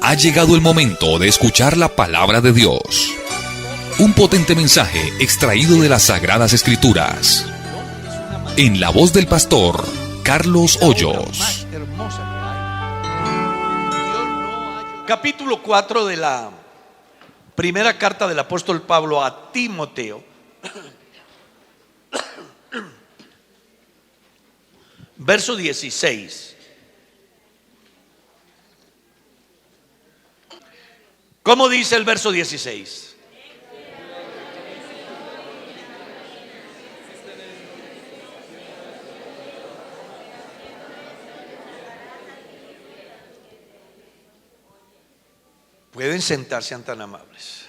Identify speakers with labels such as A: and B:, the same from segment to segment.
A: Ha llegado el momento de escuchar la palabra de Dios. Un potente mensaje extraído de las Sagradas Escrituras. En la voz del pastor Carlos Hoyos.
B: Capítulo 4 de la primera carta del apóstol Pablo a Timoteo. Verso 16. ¿Cómo dice el verso 16? Pueden sentarse, sean tan amables.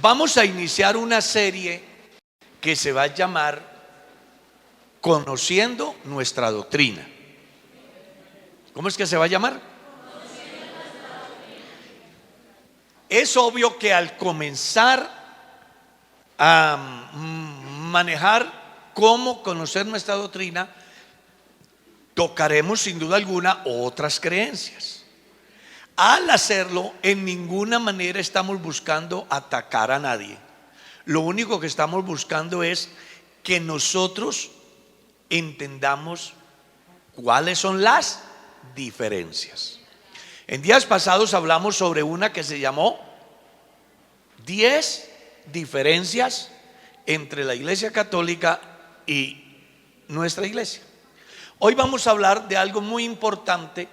B: Vamos a iniciar una serie que se va a llamar Conociendo nuestra doctrina. ¿Cómo es que se va a llamar? Es obvio que al comenzar a manejar cómo conocer nuestra doctrina, tocaremos sin duda alguna otras creencias. Al hacerlo, en ninguna manera estamos buscando atacar a nadie. Lo único que estamos buscando es que nosotros entendamos cuáles son las diferencias. En días pasados hablamos sobre una que se llamó 10 diferencias entre la Iglesia Católica y nuestra iglesia. Hoy vamos a hablar de algo muy importante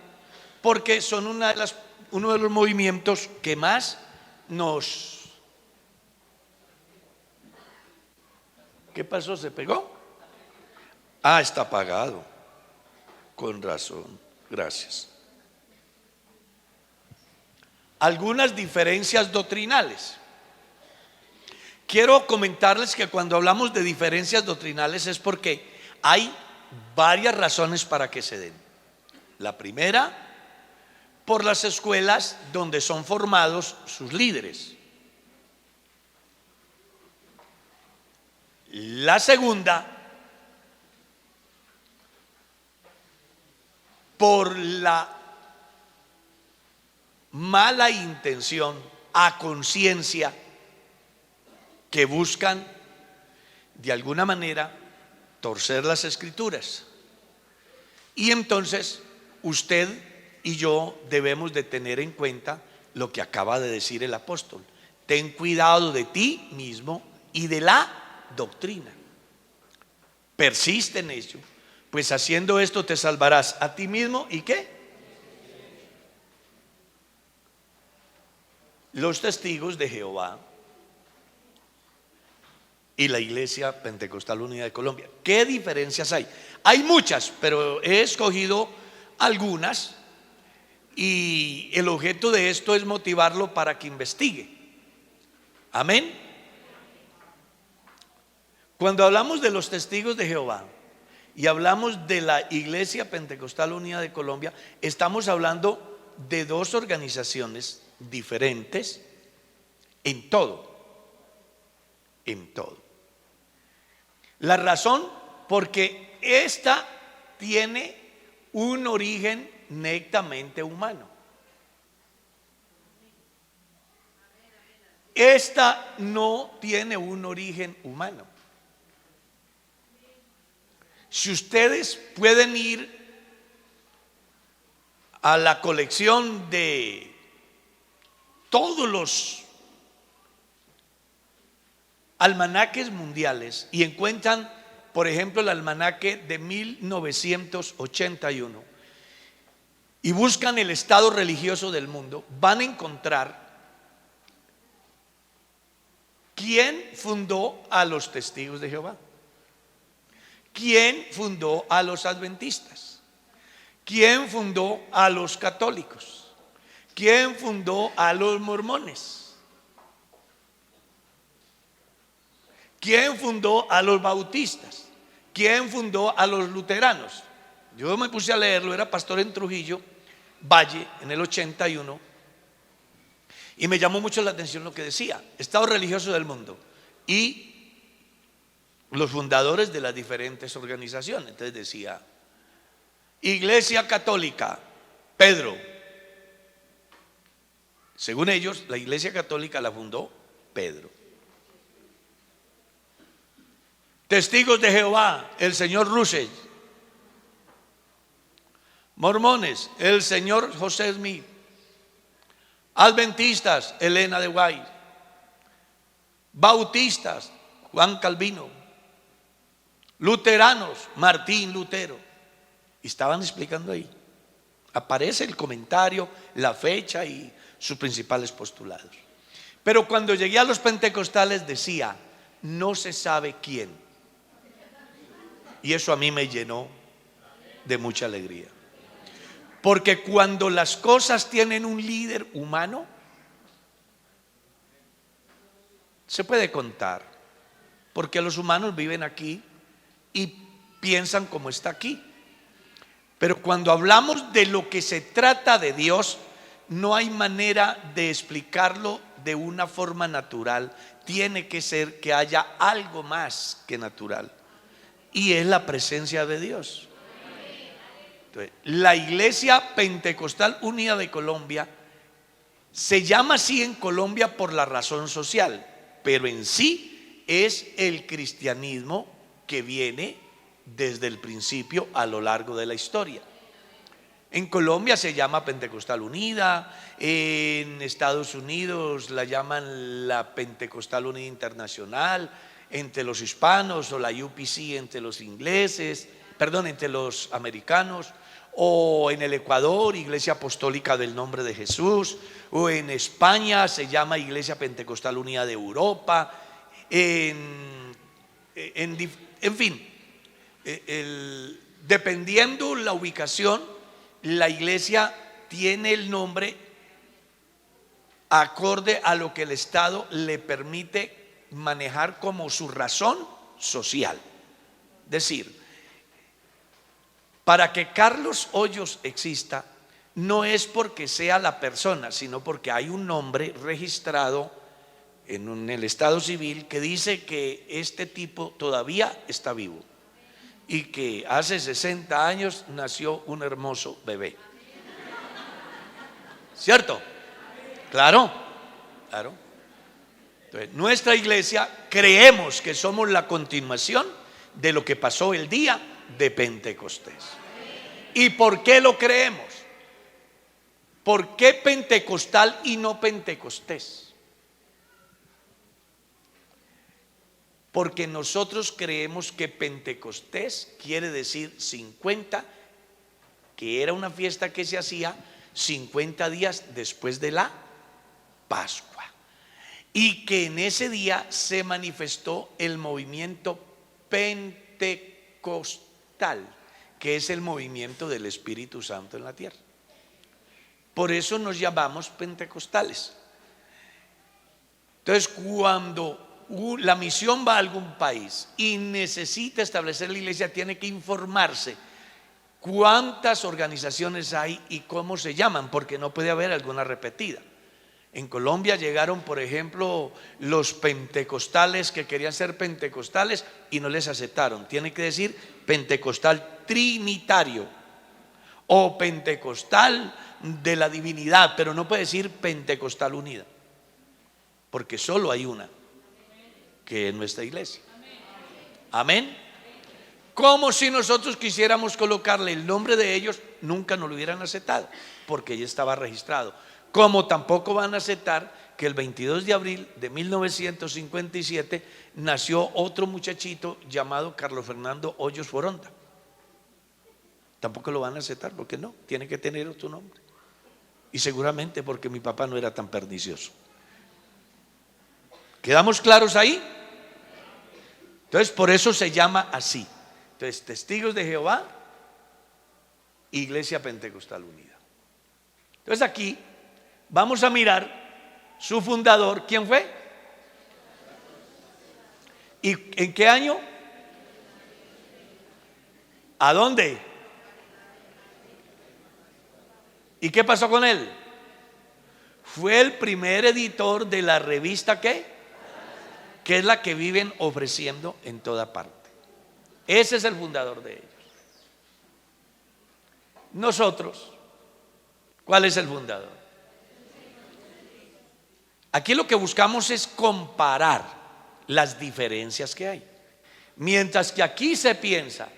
B: porque son uno de los movimientos que más nos... ¿Qué pasó? ¿Se pegó? Ah, está apagado. Con razón. Gracias. Algunas diferencias doctrinales. Quiero comentarles que cuando hablamos de diferencias doctrinales es porque hay varias razones para que se den. La primera, por las escuelas donde son formados sus líderes. La segunda, por la mala intención a conciencia que buscan de alguna manera torcer las escrituras. Y entonces usted y yo debemos de tener en cuenta lo que acaba de decir el apóstol: ten cuidado de ti mismo y de la doctrina. Persiste en ello, pues haciendo esto te salvarás a ti mismo y ¿qué? Los testigos de Jehová y la Iglesia Pentecostal Unida de Colombia. ¿Qué diferencias hay? Hay muchas, pero he escogido algunas y el objeto de esto es motivarlo para que investigue. Amén. Cuando hablamos de los testigos de Jehová y hablamos de la Iglesia Pentecostal Unida de Colombia, estamos hablando de dos organizaciones diferentes en todo. En todo. La razón, porque esta tiene un origen netamente humano. Esta no tiene un origen humano. Si ustedes pueden ir a la colección de todos los almanaques mundiales y encuentran, por ejemplo, el almanaque de 1981 y buscan el estado religioso del mundo, van a encontrar quién fundó a los testigos de Jehová, quién fundó a los adventistas, quién fundó a los católicos, quién fundó a los mormones, quién fundó a los bautistas, quién fundó a los luteranos. Yo me puse a leerlo, era pastor en Trujillo Valle en el 81 y me llamó mucho la atención lo que decía: estado religioso del mundo y los fundadores de las diferentes organizaciones. Entonces decía: Iglesia Católica, Pedro. Según ellos, la Iglesia Católica la fundó Pedro. Testigos de Jehová, el señor Russell. Mormones, el señor José Smith. Adventistas, Elena de White. Bautistas, Juan Calvino. Luteranos, Martín Lutero. Y estaban explicando ahí. Aparece el comentario, la fecha y sus principales postulados. Pero cuando llegué a los pentecostales decía, no se sabe quién. Y eso a mí me llenó de mucha alegría. Porque cuando las cosas tienen un líder humano, se puede contar. Porque los humanos viven aquí y piensan como está aquí. Pero cuando hablamos de lo que se trata de Dios, no hay manera de explicarlo de una forma natural. Tiene que ser que haya algo más que natural. Y es la presencia de Dios. Entonces, la Iglesia Pentecostal Unida de Colombia se llama así en Colombia por la razón social, pero en sí es el cristianismo que viene desde el principio a lo largo de la historia. En Colombia se llama Pentecostal Unida, en Estados Unidos la llaman la Pentecostal Unida Internacional, entre los hispanos, o la UPC entre los ingleses, entre los americanos, o en el Ecuador, Iglesia Apostólica del Nombre de Jesús, o en España se llama Iglesia Pentecostal Unida de Europa, en fin, dependiendo la ubicación, la iglesia tiene el nombre acorde a lo que el Estado le permite manejar como su razón social. Es decir, para que Carlos Hoyos exista, no es porque sea la persona, sino porque hay un nombre registrado en el Estado civil que dice que este tipo todavía está vivo y que hace 60 años nació un hermoso bebé. ¿Cierto? Claro, claro. Entonces, nuestra iglesia creemos que somos la continuación de lo que pasó el día de Pentecostés. ¿Y por qué lo creemos? ¿Por qué pentecostal y no pentecostés? Porque nosotros creemos que Pentecostés quiere decir 50, que era una fiesta que se hacía 50 días después de la Pascua. Y que en ese día se manifestó el movimiento pentecostal, que es el movimiento del Espíritu Santo en la tierra. Por eso nos llamamos pentecostales. Entonces, cuando la misión va a algún país y necesita establecer la iglesia, tiene que informarse cuántas organizaciones hay y cómo se llaman, porque no puede haber alguna repetida. En Colombia llegaron, por ejemplo, los pentecostales que querían ser pentecostales y no les aceptaron. Tiene que decir pentecostal trinitario o pentecostal de la divinidad, pero no puede decir pentecostal unida, porque solo hay una, que es nuestra iglesia. Amén. Como si nosotros quisiéramos colocarle el nombre de ellos, nunca nos lo hubieran aceptado, porque ya estaba registrado. Como tampoco van a aceptar que el 22 de abril de 1957 nació otro muchachito llamado Carlos Fernando Hoyos Foronda. Tampoco lo van a aceptar, porque no, tiene que tener otro nombre. Y seguramente porque mi papá no era tan pernicioso. ¿Quedamos claros ahí? Entonces, por eso se llama así. Entonces, Testigos de Jehová, Iglesia Pentecostal Unida. Entonces, aquí vamos a mirar su fundador. ¿Quién fue? ¿Y en qué año? ¿A dónde? ¿Y qué pasó con él? Fue el primer editor de la revista ¿qué? Que es la que viven ofreciendo en toda parte. Ese es el fundador de ellos. Nosotros ¿Cuál es el fundador? Aquí lo que buscamos es comparar las diferencias que hay. Mientras que aquí se piensa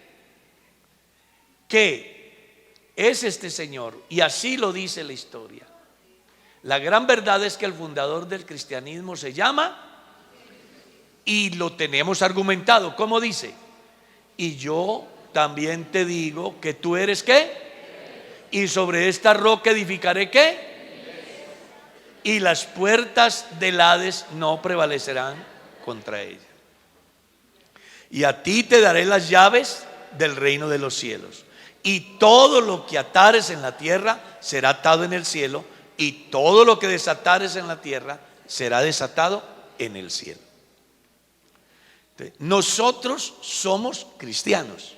B: que es este señor, y así lo dice la historia, la gran verdad es que el fundador del cristianismo se llama, y lo tenemos argumentado, ¿cómo dice? Y yo también te digo que tú eres ¿qué? Y sobre esta roca edificaré ¿qué? Y las puertas del Hades no prevalecerán contra ella. Y a ti te daré las llaves del reino de los cielos. Y todo lo que atares en la tierra será atado en el cielo, y todo lo que desatares en la tierra será desatado en el cielo. Entonces, nosotros somos cristianos.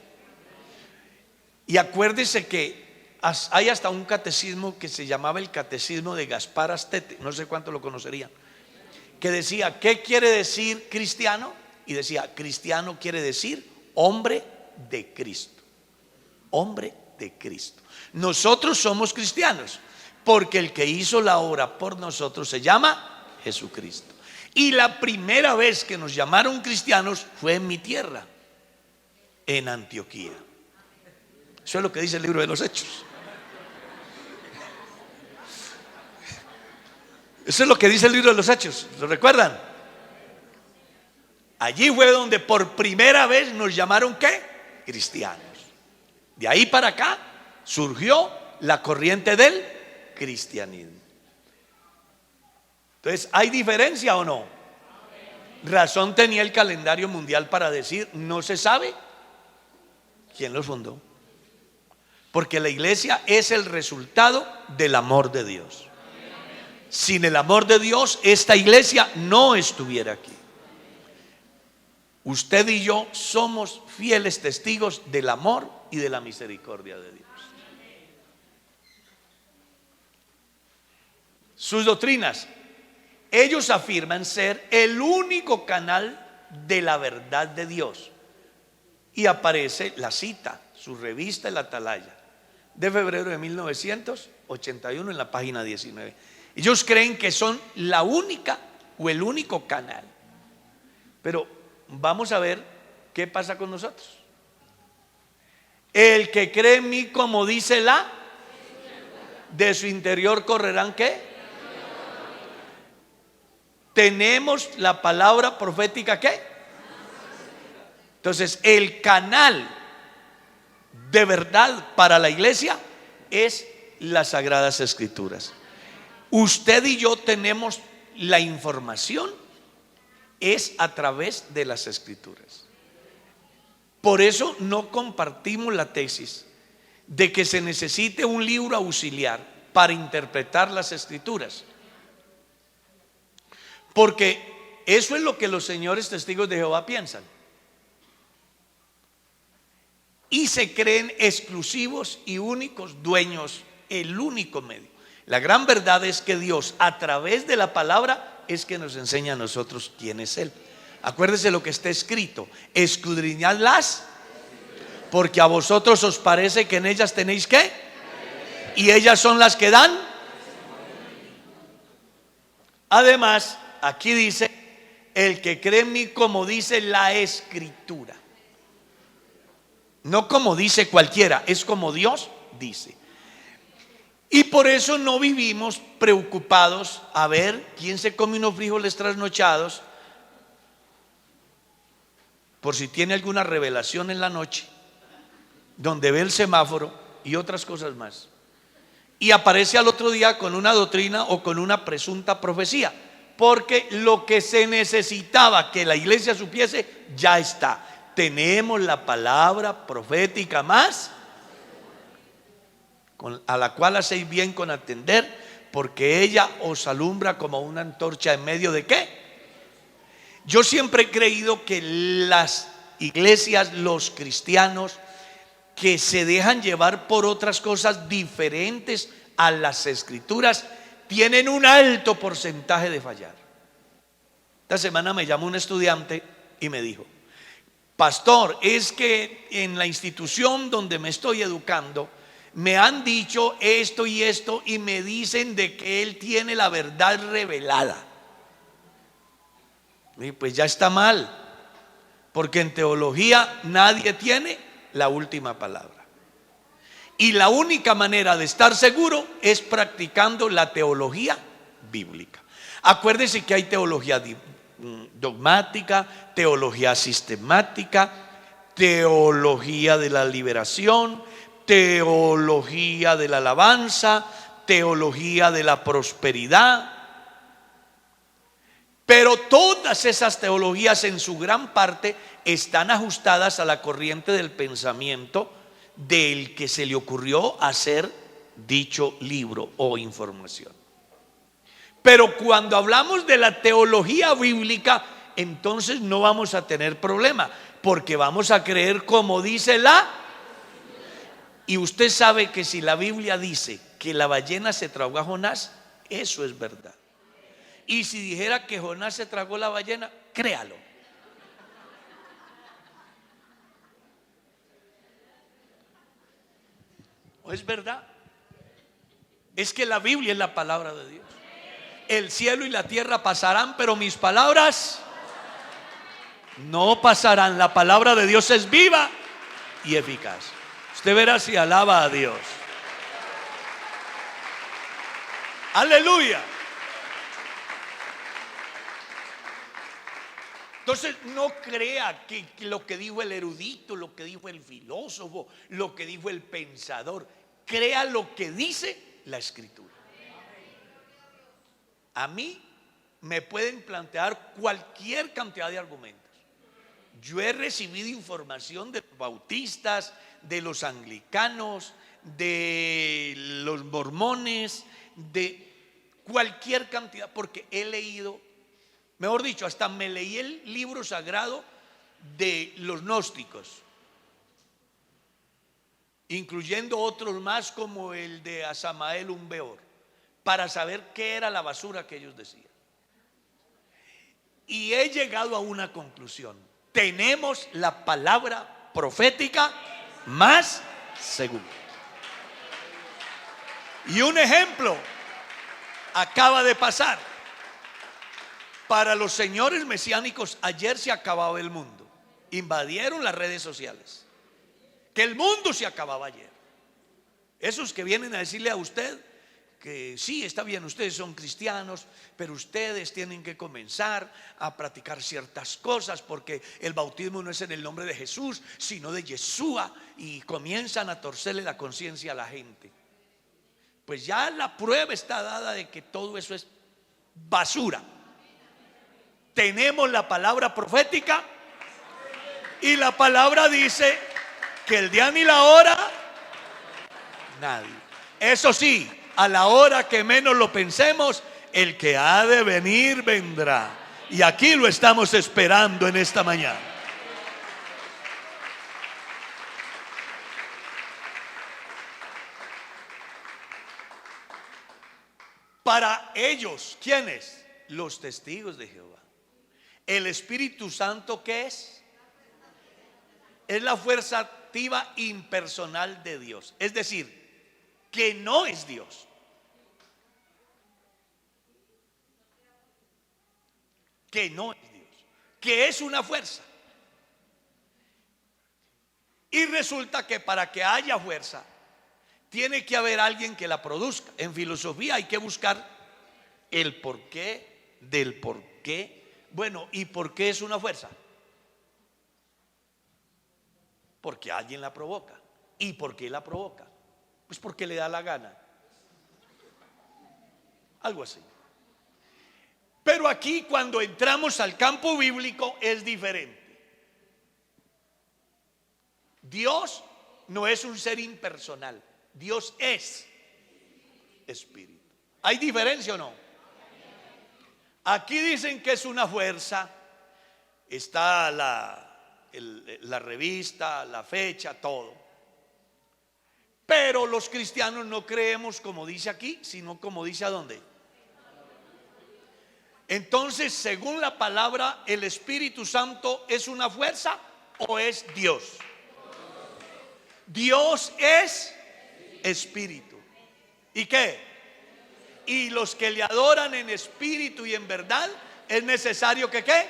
B: Y acuérdese que hay hasta un catecismo que se llamaba el Catecismo de Gaspar Astete, no sé cuánto lo conocerían, que decía, ¿qué quiere decir cristiano? Y decía, cristiano quiere decir hombre de Cristo. Hombre de Cristo. Nosotros somos cristianos porque el que hizo la obra por nosotros se llama Jesucristo. Y la primera vez que nos llamaron cristianos fue en mi tierra, en Antioquía. Eso es lo que dice el libro de los Hechos. Eso es lo que dice el libro de los Hechos. ¿Lo recuerdan? Allí fue donde por primera vez nos llamaron ¿qué? Cristianos. De ahí para acá surgió la corriente del cristianismo. Entonces, ¿hay diferencia o no? Razón tenía el calendario mundial para decir, no se sabe quién lo fundó. Porque la iglesia es el resultado del amor de Dios. Sin el amor de Dios, esta iglesia no estuviera aquí. Usted y yo somos fieles testigos del amor y de la misericordia de Dios. Sus doctrinas, ellos afirman ser el único canal de la verdad de Dios. Y aparece la cita, su revista El Atalaya, de febrero de 1981 en la página 19. Ellos creen que son la única o el único canal. Pero vamos a ver qué pasa con nosotros. El que cree en mí, como dice de su interior correrán ¿qué? Tenemos la palabra profética ¿qué? Entonces el canal de verdad para la iglesia es las Sagradas Escrituras. Usted y yo tenemos la información es a través de las Escrituras. Por eso no compartimos la tesis de que se necesite un libro auxiliar para interpretar las Escrituras, porque eso es lo que los señores testigos de Jehová piensan y se creen exclusivos y únicos dueños, el único medio. La gran verdad es que Dios a través de la palabra es que nos enseña a nosotros quién es Él. Acuérdese lo que está escrito: escudriñadlas, porque a vosotros os parece que en ellas tenéis ¿qué? Y ellas son las que dan. Además, aquí dice: el que cree en mí, como dice la Escritura. No como dice cualquiera, es como Dios dice. Y por eso no vivimos preocupados a ver quién se come unos frijoles trasnochados, por si tiene alguna revelación en la noche, donde ve el semáforo y otras cosas más, y aparece al otro día con una doctrina o con una presunta profecía, porque lo que se necesitaba que la iglesia supiese ya está. Tenemos la palabra profética más, a la cual hacéis bien con atender, porque ella os alumbra como una antorcha en medio de ¿qué? Yo siempre he creído que las iglesias, los cristianos que se dejan llevar por otras cosas diferentes a las Escrituras tienen un alto porcentaje de fallar. Esta semana me llamó un estudiante y me dijo: pastor, es que en la institución donde me estoy educando me han dicho esto y esto y me dicen de que él tiene la verdad revelada. Y pues ya está mal, porque en teología nadie tiene la última palabra. Y la única manera de estar seguro es practicando la teología bíblica. Acuérdese que hay teología dogmática, teología sistemática, teología de la liberación, teología de la alabanza, teología de la prosperidad. Pero todas esas teologías en su gran parte están ajustadas a la corriente del pensamiento del que se le ocurrió hacer dicho libro o información. Pero cuando hablamos de la teología bíblica, entonces no vamos a tener problema, porque vamos a creer como dice la. Y usted sabe que si la Biblia dice que la ballena se tragó a Jonás, eso es verdad. Y si dijera que Jonás se tragó la ballena, créalo. ¿O es verdad? Es que la Biblia es la palabra de Dios. El cielo y la tierra pasarán, pero mis palabras no pasarán. La palabra de Dios es viva y eficaz. Usted verá si alaba a Dios. Aleluya. Entonces no crea que lo que dijo el erudito, lo que dijo el filósofo, lo que dijo el pensador, crea lo que dice la Escritura. A mí me pueden plantear cualquier cantidad de argumentos. Yo he recibido información de los bautistas, de los anglicanos, de los mormones, de cualquier cantidad, porque he leído, mejor dicho, hasta me leí el libro sagrado de los gnósticos, incluyendo otros más como el de Asamael Umbeor, para saber qué era la basura que ellos decían. Y he llegado a una conclusión: tenemos la palabra profética más segura. Y un ejemplo acaba de pasar. Para los señores mesiánicos, ayer se acababa el mundo. Invadieron las redes sociales. Que el mundo se acababa ayer. Esos que vienen a decirle a usted que sí, está bien, ustedes son cristianos, pero ustedes tienen que comenzar a practicar ciertas cosas, porque el bautismo no es en el nombre de Jesús, sino de Yeshua, y comienzan a torcerle la conciencia a la gente. Pues ya la prueba está dada de que todo eso es basura. Tenemos la palabra profética y la palabra dice que el día ni la hora nadie. Eso sí, a la hora que menos lo pensemos, el que ha de venir vendrá. Y aquí lo estamos esperando en esta mañana. Para ellos, ¿quiénes? Los testigos de Jehová. El Espíritu Santo, ¿qué es? Es la fuerza activa impersonal de Dios. Es decir, que no es Dios. Que no es Dios, que es una fuerza. Y resulta que para que haya fuerza tiene que haber alguien que la produzca. En filosofía hay que buscar el porqué del porqué. Bueno, ¿y por qué es una fuerza? Porque alguien la provoca. ¿Y por qué la provoca? Pues porque le da la gana. Algo así. Pero aquí, cuando entramos al campo bíblico, es diferente. Dios no es un ser impersonal. Dios es espíritu. ¿Hay diferencia o no? Aquí dicen que es una fuerza. Está la revista, la fecha, todo. Pero los cristianos no creemos como dice aquí, sino como dice ¿a dónde? Entonces, según la palabra, ¿el Espíritu Santo es una fuerza o es Dios? Dios es espíritu. ¿Y qué? Y los que le adoran en espíritu y en verdad, es necesario que ¿qué?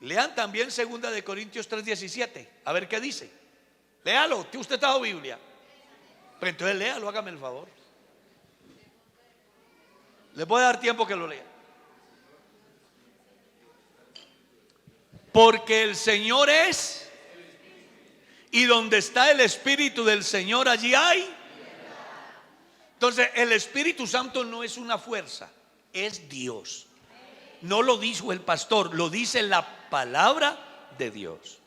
B: Lean también 2 de Corintios 3:17. A ver qué dice. Léalo, usted trajo Biblia. Pues entonces léalo, hágame el favor. Les voy a dar tiempo que lo lea. Porque el Señor es, y donde está el Espíritu del Señor, allí hay. Entonces el Espíritu Santo no es una fuerza, es Dios. No lo dijo el pastor, lo dice la palabra de Dios.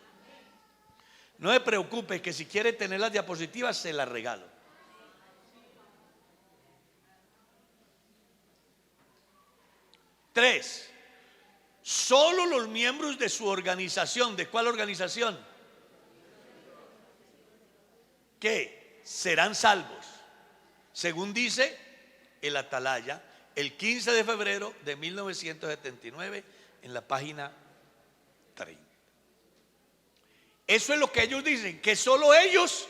B: No se preocupe, que si quiere tener las diapositivas se las regalo. Tres, solo los miembros de su organización. ¿De cuál organización? ¿Qué? Serán salvos, según dice el Atalaya, el 15 de febrero de 1979, en la página 30. Eso es lo que ellos dicen, que solo ellos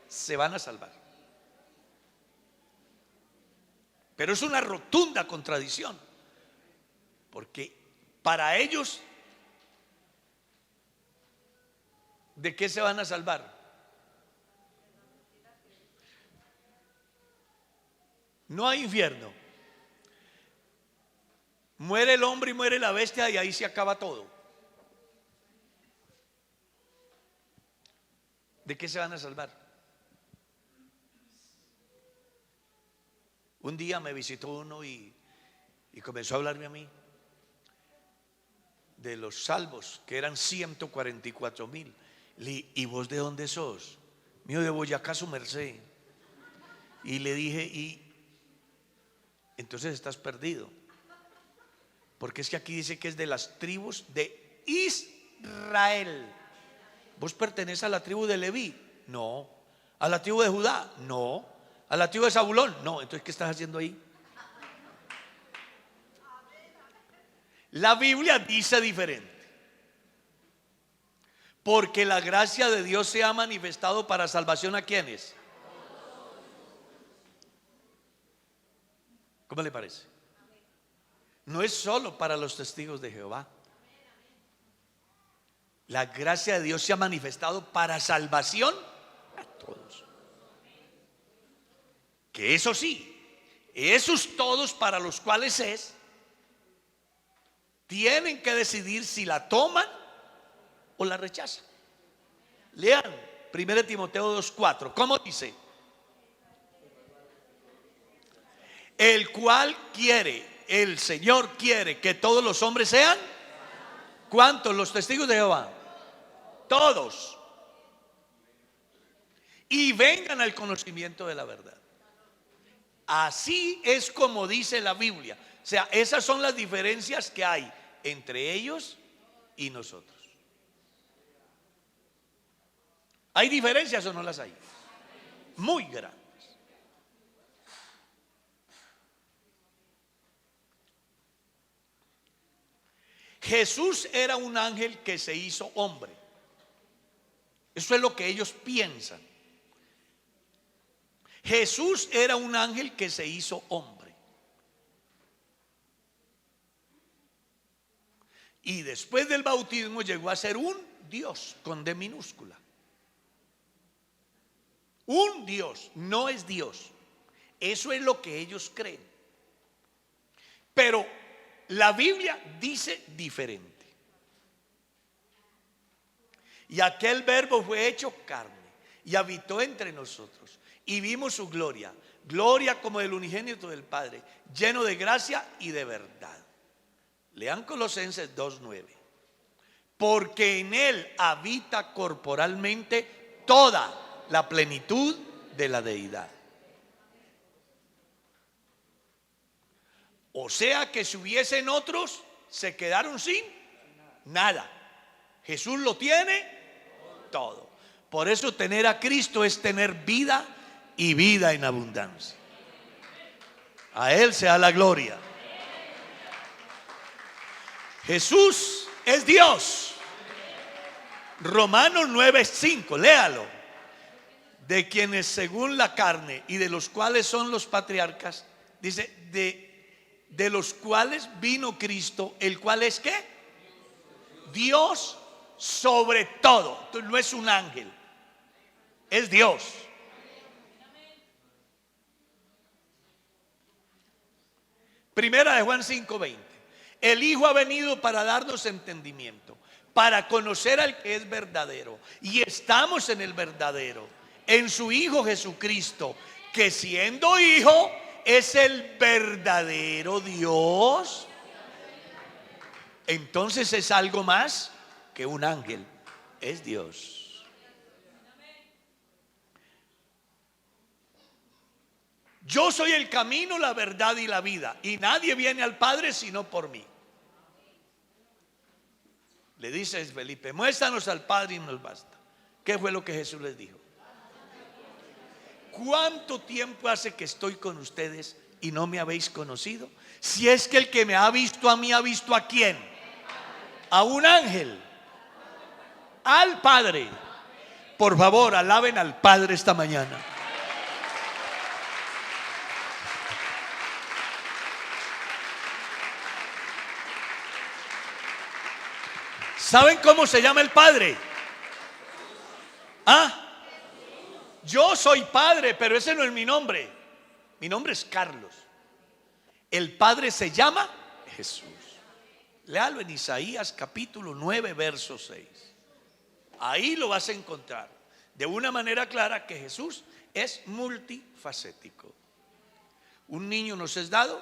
B: se van a salvar. Pero es una rotunda contradicción, porque para ellos, ¿de qué se van a salvar? No hay infierno. Muere el hombre y muere la bestia y ahí se acaba todo. ¿De qué se van a salvar? Un día me visitó uno y comenzó a hablarme a mí de los salvos, que eran 144,000. ¿Y vos de dónde sos? Mío, de Boyacá, su merced. Y le dije, y entonces estás perdido, porque es que aquí dice que es de las tribus de Israel. ¿Vos perteneces a la tribu de Leví? No. ¿A la tribu de Judá? No. ¿A la tribu de Zabulón? No. Entonces, ¿qué estás haciendo ahí? La Biblia dice diferente. Porque la gracia de Dios se ha manifestado para salvación, ¿a quiénes? ¿Cómo le parece? No es solo para los testigos de Jehová. La gracia de Dios se ha manifestado para salvación a todos. Que eso sí, esos todos para los cuales es, tienen que decidir si la toman o la rechazan. Lean 1 Timoteo 2:4. ¿Cómo dice? El cual quiere, el Señor quiere que todos los hombres sean. ¿Cuántos? Los testigos de Jehová. Todos. Y vengan al conocimiento de la verdad. Así es como dice la Biblia. O sea, esas son las diferencias que hay entre ellos y nosotros. ¿Hay diferencias o no las hay? Muy grandes. Jesús era un ángel que se hizo hombre. Eso es lo que ellos piensan. Jesús era un ángel que se hizo hombre. Y después del bautismo llegó a ser un Dios con D minúscula. Un Dios, no es Dios. Eso es lo que ellos creen. Pero la Biblia dice diferente. Y aquel verbo fue hecho carne y habitó entre nosotros. Y vimos su gloria, gloria como del unigénito del Padre, lleno de gracia y de verdad. Lean Colosenses 2:9. Porque en él habita corporalmente toda la plenitud de la deidad. O sea que si hubiesen otros, se quedaron sin nada. Jesús lo tiene todo. Por eso tener a Cristo es tener vida y vida en abundancia. A Él sea la gloria. Jesús es Dios. Romanos 9:5, léalo. de quienes según la carne y de los cuales son los patriarcas, dice, de los cuales vino Cristo, el cual es ¿qué? Dios sobre todo. Entonces no es un ángel, es Dios. Primera de Juan 5:20. El Hijo ha venido para darnos entendimiento, para conocer al que es verdadero. Y estamos en el verdadero, en su Hijo Jesucristo, que siendo Hijo es el verdadero Dios. Entonces es algo más que un ángel, es Dios. Yo soy el camino, la verdad y la vida, y nadie viene al Padre sino por mí. Le dice Felipe, muéstranos al Padre y nos basta. ¿Qué fue lo que Jesús les dijo? ¿Cuánto tiempo hace que estoy con ustedes y no me habéis conocido? Si es que el que me ha visto a mí, ¿ha visto a quién? A un ángel, al Padre. Por favor, alaben al Padre esta mañana. ¿Saben cómo se llama el Padre? Yo soy Padre, pero ese no es mi nombre. Mi nombre es Carlos. El Padre se llama Jesús. Léalo en Isaías capítulo 9 verso 6. Ahí lo vas a encontrar de una manera clara que Jesús es multifacético. Un niño nos es dado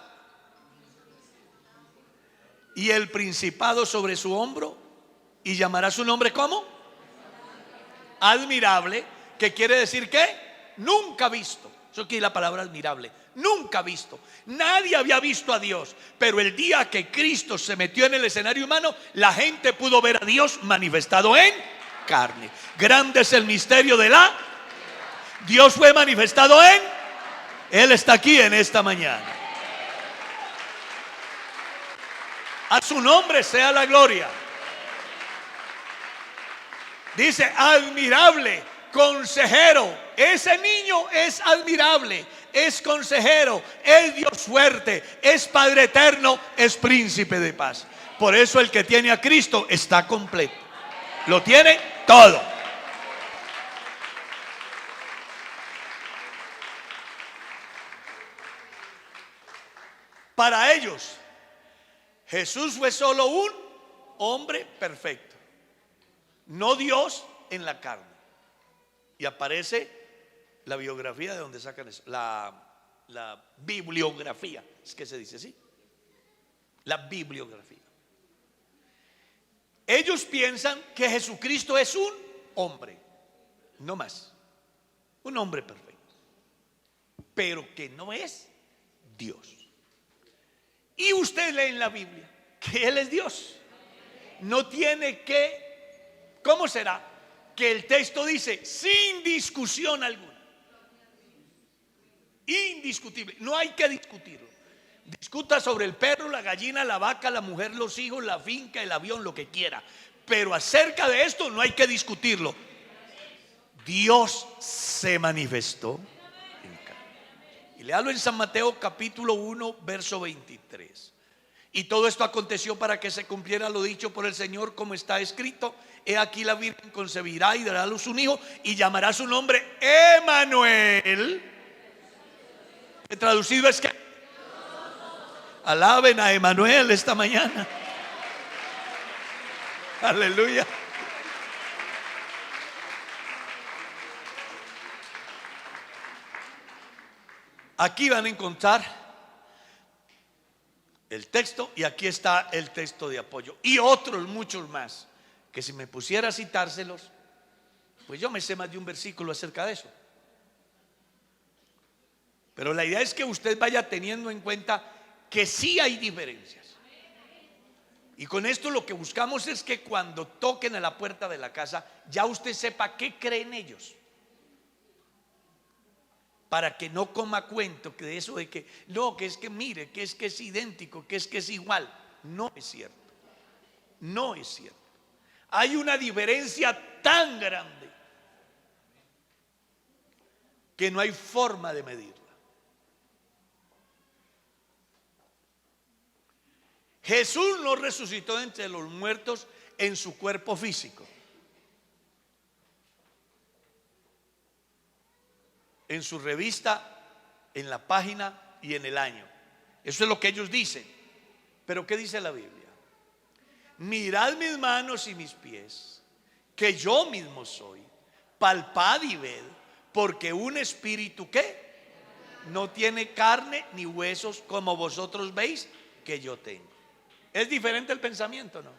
B: y el principado sobre su hombro, y llamará su nombre ¿cómo? Admirable, que quiere decir que nunca visto. Eso aquí la palabra admirable, nunca visto. Nadie había visto a Dios, pero el día que Cristo se metió en el escenario humano, la gente pudo ver a Dios manifestado en carne. Grande es el misterio de la Dios fue manifestado en Él está aquí en esta mañana. A su nombre sea la gloria. Dice admirable, consejero. Ese niño es admirable, es consejero, es Dios fuerte, es Padre eterno, es príncipe de paz. Por eso el que tiene a Cristo está completo. Lo tiene todo. Para ellos, Jesús fue solo un hombre perfecto, no Dios en la carne. Y aparece la biografía de donde sacan eso, la bibliografía, es que se dice así, la bibliografía. Ellos piensan que Jesucristo es un hombre, no más, un hombre perfecto, pero que no es Dios. Y usted lee en la Biblia que Él es Dios. No tiene que, ¿cómo será? Que el texto dice sin discusión alguna, indiscutible, no hay que discutirlo. Discuta sobre el perro, la gallina, la vaca, la mujer, los hijos, la finca, el avión, lo que quiera, pero acerca de esto no hay que discutirlo. Dios se manifestó en carne. Y léalo en San Mateo capítulo 1 verso 23. Y todo esto aconteció para que se cumpliera lo dicho por el Señor, como está escrito: he aquí la Virgen concebirá y dará a luz un hijo y llamará su nombre Emmanuel. Que traducido es que alaben a Emmanuel esta mañana. Aleluya. Aquí van a encontrar el texto y aquí está el texto de apoyo y otros muchos más que si me pusiera a citárselos, pues yo me sé más de un versículo acerca de eso. Pero la idea es que usted vaya teniendo en cuenta que sí hay diferencias. Y con esto lo que buscamos es que cuando toquen a la puerta de la casa, ya usted sepa qué creen ellos, para que no coma cuento que de eso de que no, que es que mire, que es idéntico, que es igual. No es cierto. No es cierto. Hay una diferencia tan grande. que no hay forma de medirla. Jesús no resucitó entre los muertos en su cuerpo físico, en su revista, en la página y en el año. Eso es lo que ellos dicen. Pero ¿qué dice la Biblia? Mirad mis manos y mis pies, que yo mismo soy. Palpad y ved, porque un espíritu ¿qué? No tiene carne ni huesos como vosotros veis que yo tengo. ¿Es diferente el pensamiento, no?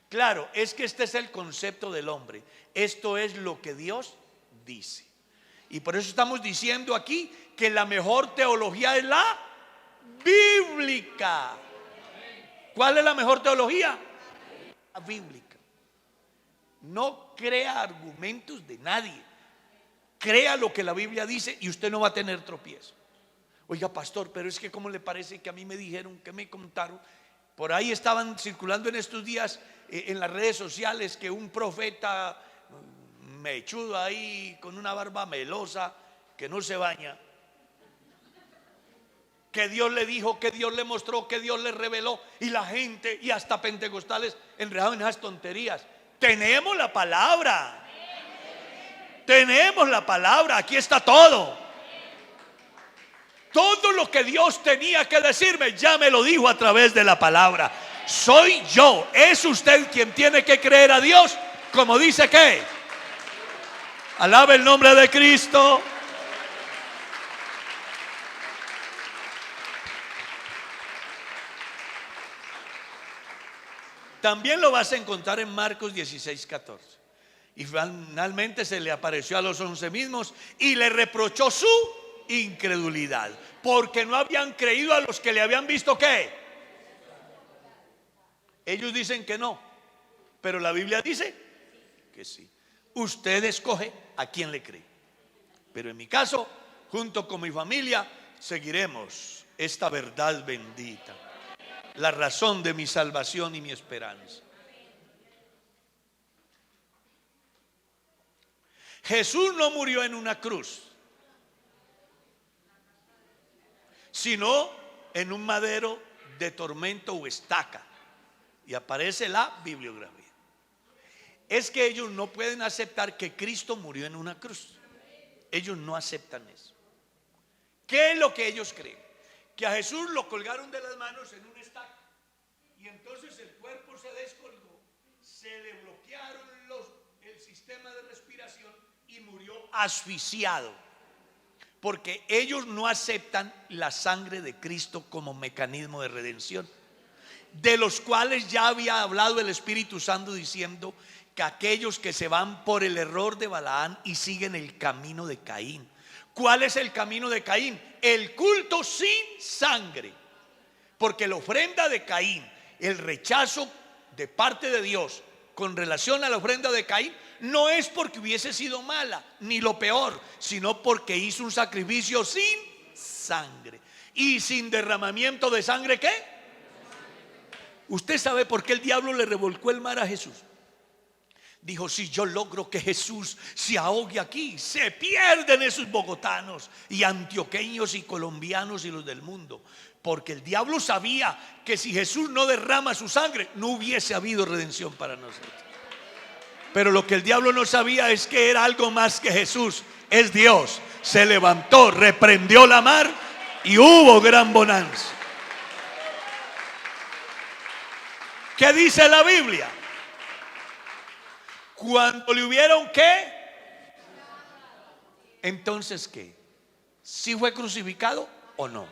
B: Claro, es que este es el concepto del hombre. Esto es lo que Dios dice. Y por eso estamos diciendo aquí que la mejor teología es la bíblica. ¿Cuál es la mejor teología? La bíblica. No crea argumentos de nadie. Crea lo que la Biblia dice y usted no va a tener tropiezo. Oiga, pastor, pero es que ¿cómo le parece que a mí me dijeron, que me contaron? Por ahí estaban circulando en estos días en las redes sociales que un profeta mechudo ahí con una barba melosa que no se baña, que Dios le dijo, que Dios le mostró, que Dios le reveló, y la gente y hasta pentecostales enredados en esas tonterías. Tenemos la palabra, tenemos la palabra, aquí está todo. Todo lo que Dios tenía que decirme ya me lo dijo a través de la palabra. Soy yo, es usted quien tiene que creer a Dios, como dice que alabe el nombre de Cristo. También lo vas a encontrar en Marcos 16:14. Y finalmente se le apareció a los 11 mismos y le reprochó su incredulidad, porque no habían creído a los que le habían visto. ¿Qué? Ellos dicen que no, pero la Biblia dice que sí. Usted escoge a quién le cree. Pero en mi caso, junto con mi familia, seguiremos esta verdad bendita, la razón de mi salvación y mi esperanza. Jesús no murió en una cruz, sino en un madero de tormento o estaca. Y aparece la bibliografía. Es que ellos no pueden aceptar que Cristo murió en una cruz. Ellos no aceptan eso. ¿Qué es lo que ellos creen? Que a Jesús lo colgaron de las manos en una estaca y entonces el cuerpo se descolgó, se le bloquearon el sistema de respiración y murió asfixiado. Porque ellos no aceptan la sangre de Cristo como mecanismo de redención, de los cuales ya había hablado el Espíritu Santo diciendo que aquellos que se van por el error de Balaán y siguen el camino de Caín. ¿Cuál es el camino de Caín? El culto sin sangre. Porque la ofrenda de Caín, el rechazo de parte de Dios con relación a la ofrenda de Caín, no es porque hubiese sido mala, ni lo peor, sino porque hizo un sacrificio sin sangre. Y sin derramamiento de sangre, ¿qué? ¿Usted sabe por qué el diablo le revolcó el mar a Jesús? Dijo, si yo logro que Jesús se ahogue aquí, se pierden esos bogotanos y antioqueños y colombianos y los del mundo. Porque el diablo sabía que si Jesús no derrama su sangre, no hubiese habido redención para nosotros. Pero lo que el diablo no sabía es que era algo más que Jesús. Es Dios. Se levantó, reprendió la mar y hubo gran bonanza. ¿Qué dice la Biblia? Cuando le hubieron ¿qué? Entonces ¿qué? ¿Sí fue crucificado o no?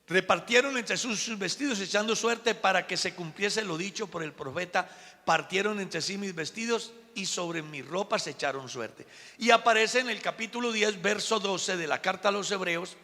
B: Repartieron entre sus vestidos echando suerte para que se cumpliese lo dicho por el profeta. Partieron entre sí mis vestidos y sobre mis ropas echaron suerte. Y aparece en el capítulo 10 verso 12 de la carta a los Hebreos.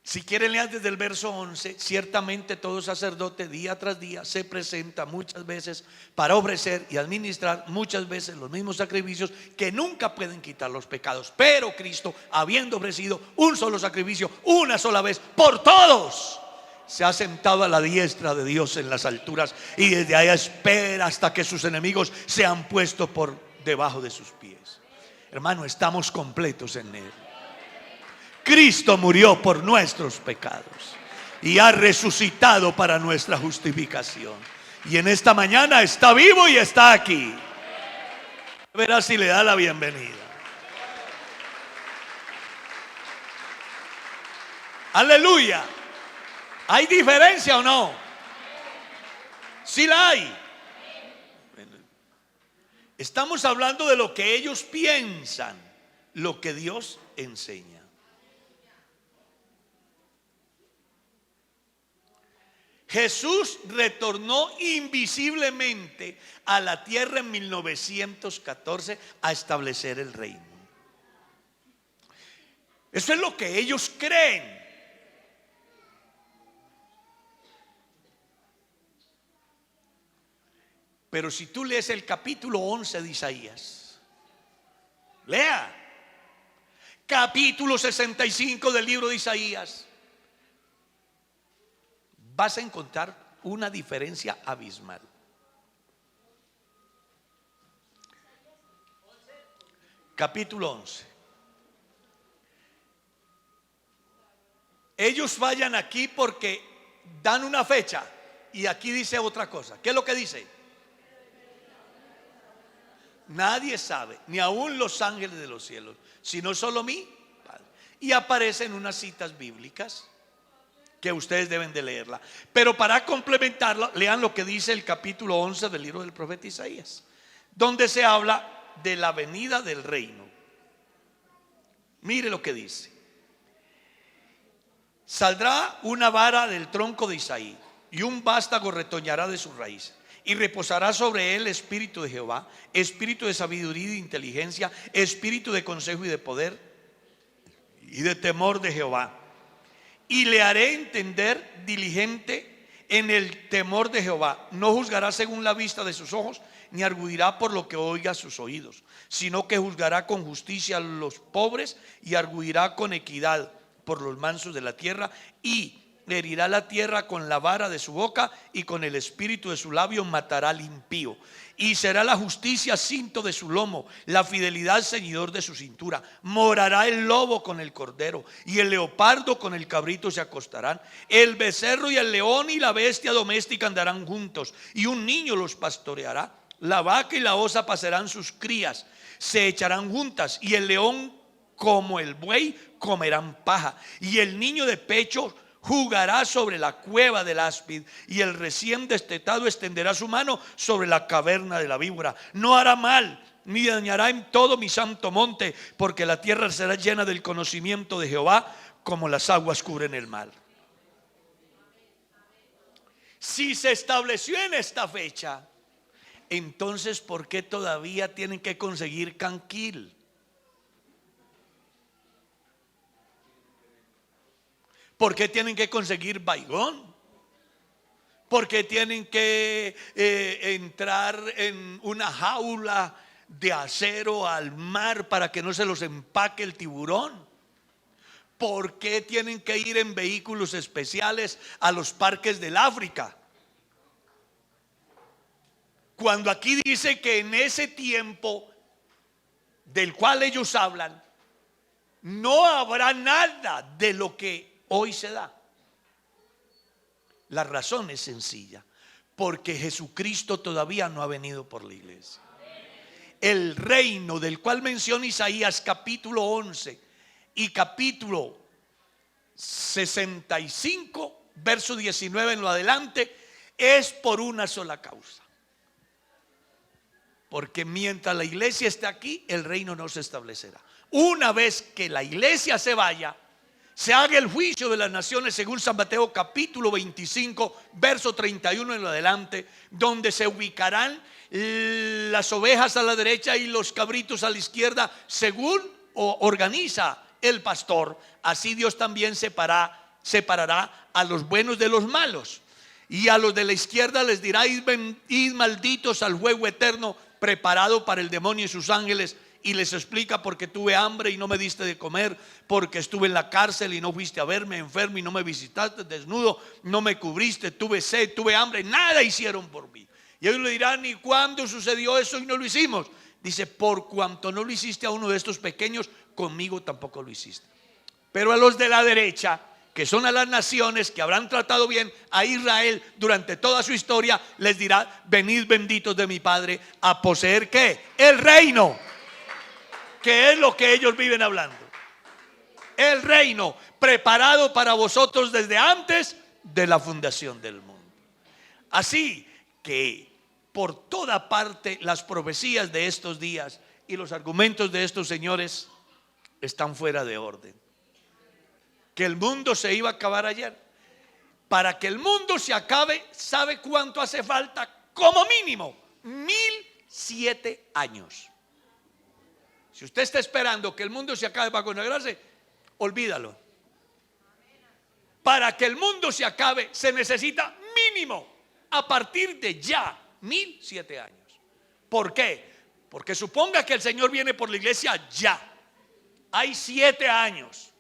B: Si quieren leer desde el verso 11. Ciertamente todo sacerdote día tras día se presenta muchas veces para ofrecer y administrar muchas veces los mismos sacrificios que nunca pueden quitar los pecados. Pero Cristo, habiendo ofrecido un solo sacrificio una sola vez por todos, se ha sentado a la diestra de Dios en las alturas y desde allá espera hasta que sus enemigos sean puestos por debajo de sus pies. Hermano, estamos completos en Él. Cristo murió por nuestros pecados y ha resucitado para nuestra justificación. Y en esta mañana está vivo y está aquí. Verá si le da la bienvenida. Aleluya. ¿Hay diferencia o no? Sí la hay. Estamos hablando de lo que ellos piensan, lo que Dios enseña. Jesús retornó invisiblemente a la tierra en 1914 a establecer el reino. Eso es lo que ellos creen. Pero si tú lees el capítulo 11 de Isaías, lea capítulo 65 del libro de Isaías, vas a encontrar una diferencia abismal. Capítulo 11. Ellos vayan aquí porque dan una fecha y aquí dice otra cosa. ¿Qué es lo que dice? Nadie sabe, ni aún los ángeles de los cielos, sino solo mi Padre. Y aparecen unas citas bíblicas que ustedes deben de leerla. Pero para complementarla, lean lo que dice el capítulo 11 del libro del profeta Isaías, donde se habla de la venida del reino. Mire lo que dice: saldrá una vara del tronco de Isaí, y un vástago retoñará de sus raíces. Y reposará sobre él espíritu de Jehová, espíritu de sabiduría y de inteligencia, espíritu de consejo y de poder y de temor de Jehová. Y le haré entender diligente en el temor de Jehová. No juzgará según la vista de sus ojos, ni arguirá por lo que oiga sus oídos, sino que juzgará con justicia a los pobres y arguirá con equidad por los mansos de la tierra, y herirá la tierra con la vara de su boca, y con el espíritu de su labio matará al impío. Y será la justicia cinto de su lomo, la fidelidad ceñidor de su cintura. Morará el lobo con el cordero, y el leopardo con el cabrito se acostarán. El becerro y el león y la bestia doméstica andarán juntos, y un niño los pastoreará. La vaca y la osa pasarán sus crías, se echarán juntas, y el león como el buey comerán paja, y el niño de pecho jugará sobre la cueva del áspid, y el recién destetado extenderá su mano sobre la caverna de la víbora. No hará mal ni dañará en todo mi santo monte, porque la tierra será llena del conocimiento de Jehová, como las aguas cubren el mar. Si se estableció en esta fecha, entonces ¿por qué todavía tienen que conseguir canquil? ¿Por qué tienen que conseguir baigón? ¿Por qué tienen que entrar en una jaula de acero al mar para que no se los empaque el tiburón? ¿Por qué tienen que ir en vehículos especiales a los parques del África? Cuando aquí dice que en ese tiempo del cual ellos hablan, no habrá nada de lo que hoy se da. La razón es sencilla: porque Jesucristo todavía no ha venido por la iglesia. El reino del cual menciona Isaías capítulo 11 y capítulo 65 verso 19 en lo adelante es por una sola causa. Porque mientras la iglesia esté aquí, el reino no se establecerá. Una vez que la iglesia se vaya, se haga el juicio de las naciones según San Mateo capítulo 25 verso 31 en lo adelante, donde se ubicarán las ovejas a la derecha y los cabritos a la izquierda, según organiza el pastor. Así Dios también separará a los buenos de los malos, y a los de la izquierda les dirá: id malditos al fuego eterno preparado para el demonio y sus ángeles. y les explica: porque tuve hambre y no me diste de comer, porque estuve en la cárcel y no fuiste a verme, enfermo y no me visitaste, desnudo no me cubriste, tuve sed, tuve hambre, nada hicieron por mí. Y ellos le dirán: ¿y cuándo sucedió eso y no lo hicimos? Dice: por cuanto no lo hiciste a uno de estos pequeños, conmigo tampoco lo hiciste. Pero a los de la derecha, que son a las naciones que habrán tratado bien a Israel durante toda su historia, les dirá: venid benditos de mi Padre a poseer ¿qué? El reino, que es lo que ellos viven hablando. El reino preparado para vosotros desde antes de la fundación del mundo. Así que por toda parte las profecías de estos días y los argumentos de estos señores están fuera de orden. Que el mundo se iba a acabar ayer. Para que el mundo se acabe, ¿sabe cuánto hace falta? Como mínimo 1007 años. Si usted está esperando que el mundo se acabe para consagrarse, olvídalo. Para que el mundo se acabe se necesita mínimo, a partir de ya, 1007 años. ¿Por qué? Porque suponga que el Señor viene por la iglesia ya. Hay 7 años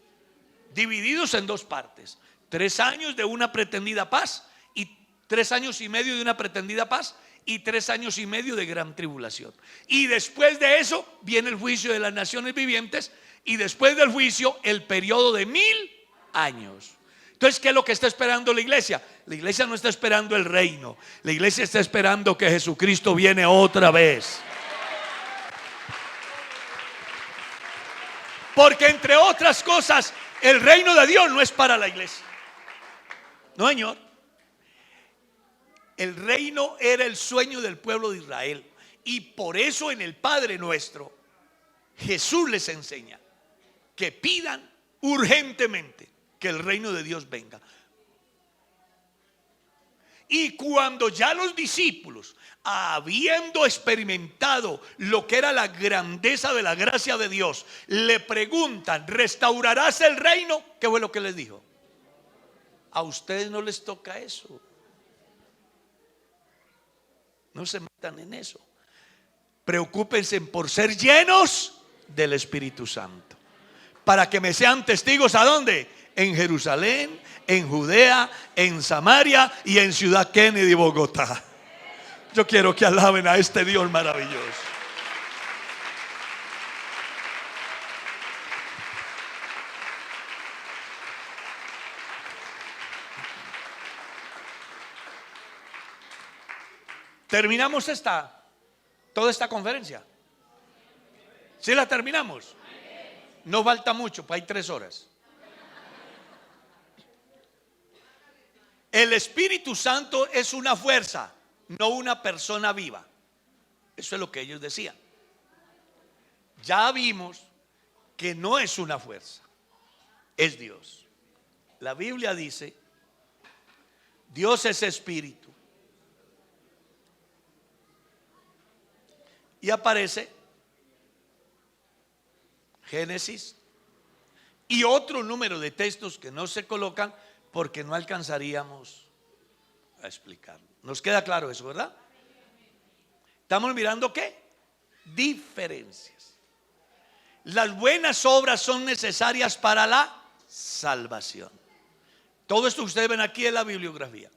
B: divididos en 2 partes: 3 años de una pretendida paz, y 3 años y medio de una pretendida paz, y 3 años y medio de gran tribulación. Y después de eso viene el juicio de las naciones vivientes, y después del juicio el periodo de 1000 años. Entonces, ¿qué es lo que está esperando la iglesia? La iglesia no está esperando el reino, la iglesia está esperando que Jesucristo viene otra vez. Porque entre otras cosas, el reino de Dios no es para la iglesia. No, señor. El reino era el sueño del pueblo de Israel. Y por eso en el Padre Nuestro, Jesús les enseña que pidan urgentemente que el reino de Dios venga. Y cuando ya los discípulos, habiendo experimentado lo que era la grandeza de la gracia de Dios, le preguntan: ¿restaurarás el reino? ¿Qué fue lo que les dijo? A ustedes no les toca eso. No se metan en eso. Preocúpense por ser llenos del Espíritu Santo, para que me sean testigos. ¿A dónde? En Jerusalén, en Judea, en Samaria y en Ciudad Kennedy, Bogotá. Yo quiero que alaben a este Dios maravilloso. Terminamos toda esta conferencia. ¿Sí la terminamos? No falta mucho, pues hay 3 horas. El Espíritu Santo es una fuerza, no una persona viva. Eso es lo que ellos decían. Ya vimos que no es una fuerza, es Dios. La Biblia dice: Dios es espíritu. Y aparece Génesis y otro número de textos que no se colocan porque no alcanzaríamos a explicarlo. ¿Nos queda claro eso, verdad? Estamos mirando ¿qué? Diferencias. Las buenas obras son necesarias para la salvación. Todo esto que ustedes ven aquí es la bibliografía.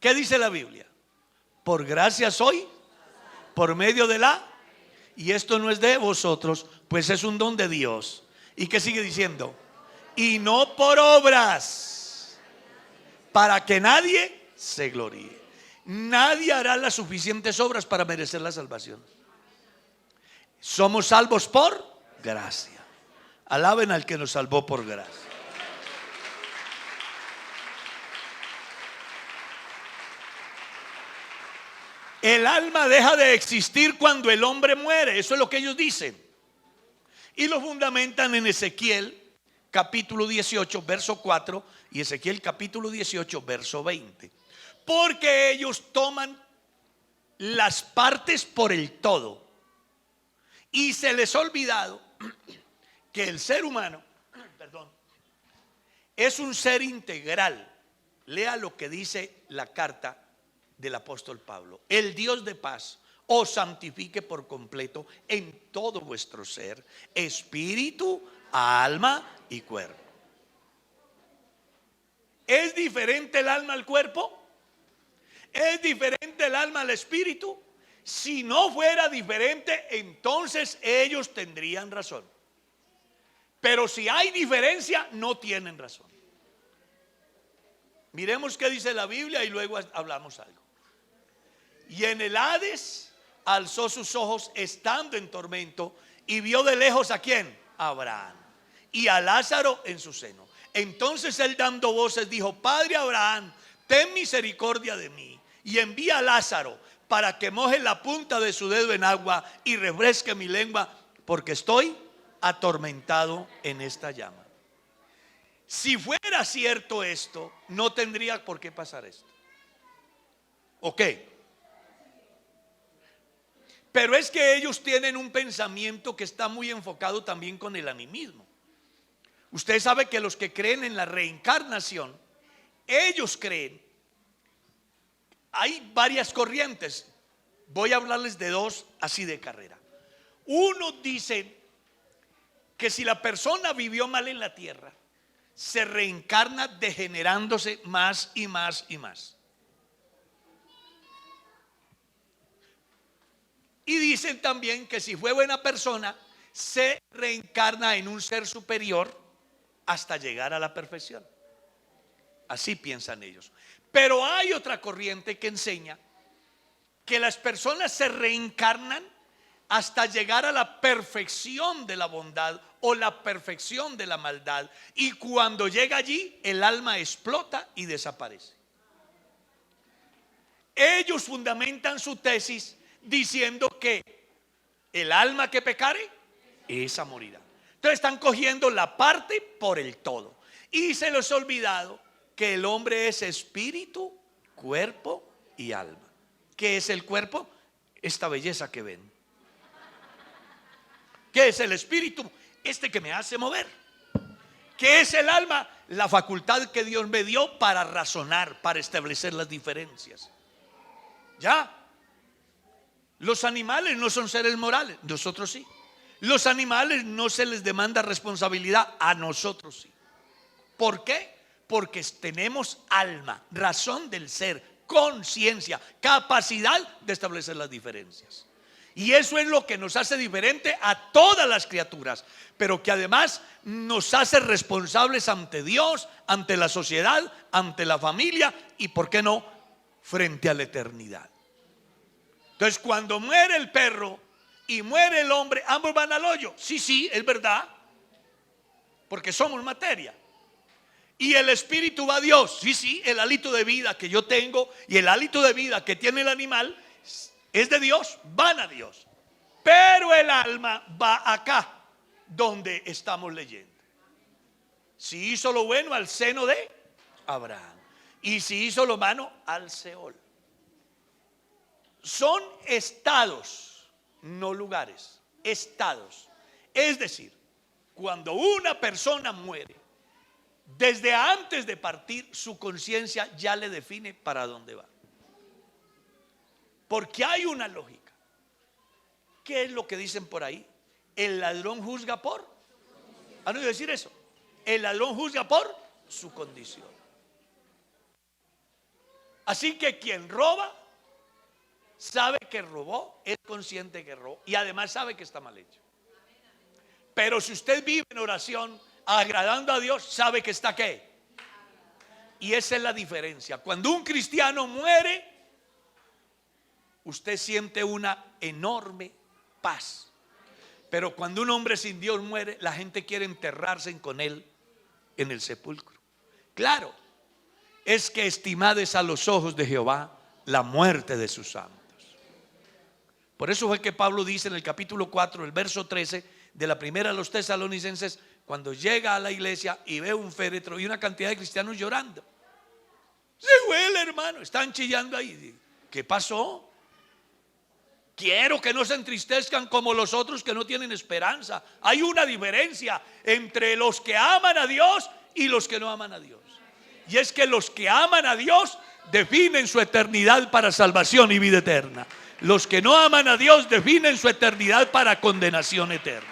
B: ¿Qué dice la Biblia? Por gracia soy, por medio de la, y esto no es de vosotros, pues es un don de Dios. ¿Y qué sigue diciendo? Y no por obras, para que nadie se gloríe. Nadie hará las suficientes obras para merecer la salvación. Somos salvos por gracia. Alaben al que nos salvó por gracia. El alma deja de existir cuando el hombre muere. Eso es lo que ellos dicen. Y lo fundamentan en Ezequiel capítulo 18 verso 4 y Ezequiel capítulo 18 verso 20. Porque ellos toman las partes por el todo. Y se les ha olvidado que el ser humano, es un ser integral. Lea lo que dice la carta del apóstol Pablo. El Dios de paz os santifique por completo en todo vuestro ser, espíritu, alma y cuerpo. ¿Es diferente el alma al cuerpo? ¿Es diferente el alma al espíritu? Si no fuera diferente, entonces ellos tendrían razón. Pero si hay diferencia, no tienen razón. Miremos qué dice la Biblia y luego hablamos algo. Y en el Hades alzó sus ojos estando en tormento y vio de lejos ¿a quién? A Abraham y a Lázaro en su seno. Entonces él, dando voces, dijo: Padre Abraham, ten misericordia de mí y envía a Lázaro para que moje la punta de su dedo en agua y refresque mi lengua, porque estoy atormentado en esta llama. Si fuera cierto esto, no tendría por qué pasar esto. ¿Ok? Pero es que ellos tienen un pensamiento que está muy enfocado también con el animismo. Usted sabe que los que creen en la reencarnación, ellos creen, hay varias corrientes. Voy a hablarles de dos así de carrera. Uno dice que si la persona vivió mal en la tierra, se reencarna degenerándose más y más y más. Y dicen también que si fue buena persona, se reencarna en un ser superior hasta llegar a la perfección. Así piensan ellos. Pero hay otra corriente que enseña que las personas se reencarnan hasta llegar a la perfección de la bondad o la perfección de la maldad. Y cuando llega allí, el alma explota y desaparece. Ellos fundamentan su tesis diciendo que el alma que pecare, esa morirá. Entonces están cogiendo la parte por el todo. Y se les ha olvidado que el hombre es espíritu, cuerpo y alma. ¿Qué es el cuerpo? Esta belleza que ven. ¿Qué es el espíritu? Este que me hace mover. ¿Qué es el alma? La facultad que Dios me dio para razonar, para establecer las diferencias. ¿Ya? Los animales no son seres morales, nosotros sí. Los animales no se les demanda responsabilidad, a nosotros sí. ¿Por qué? Porque tenemos alma, razón del ser, conciencia, capacidad de establecer las diferencias. Y eso es lo que nos hace diferente a todas las criaturas, pero que además nos hace responsables ante Dios, ante la sociedad, ante la familia y, ¿por qué no?, frente a la eternidad. Entonces, cuando muere el perro y muere el hombre, ambos van al hoyo. Sí, es verdad, porque somos materia. Y el espíritu va a Dios. Sí, el hálito de vida que yo tengo y el hálito de vida que tiene el animal es de Dios, van a Dios. Pero el alma va acá, donde estamos leyendo. Si hizo lo bueno, al seno de Abraham. Y si hizo lo malo, al Seol. Son estados, no lugares, estados. Es decir, cuando una persona muere, desde antes de partir, su conciencia ya le define para dónde va. Porque hay una lógica. ¿Qué es lo que dicen por ahí? El ladrón juzga por. ¿Han oído decir eso? El ladrón juzga por su condición. Así que quien roba sabe que robó, es consciente que robó y además sabe que está mal hecho. Pero si usted vive en oración, agradando a Dios, sabe que está ¿qué? Y esa es la diferencia. Cuando un cristiano muere, usted siente una enorme paz. Pero cuando un hombre sin Dios muere, la gente quiere enterrarse con él en el sepulcro. Claro, es que estimad es a los ojos de Jehová la muerte de sus santos. Por eso fue que Pablo dice en el capítulo 4, el verso 13 de la primera a los tesalonicenses, cuando llega a la iglesia y ve un féretro y una cantidad de cristianos llorando. Se huele, hermano, están chillando ahí. ¿Qué pasó? Quiero que no se entristezcan como los otros que no tienen esperanza. Hay una diferencia entre los que aman a Dios y los que no aman a Dios. Y es que los que aman a Dios definen su eternidad para salvación y vida eterna. Los que no aman a Dios definen su eternidad para condenación eterna.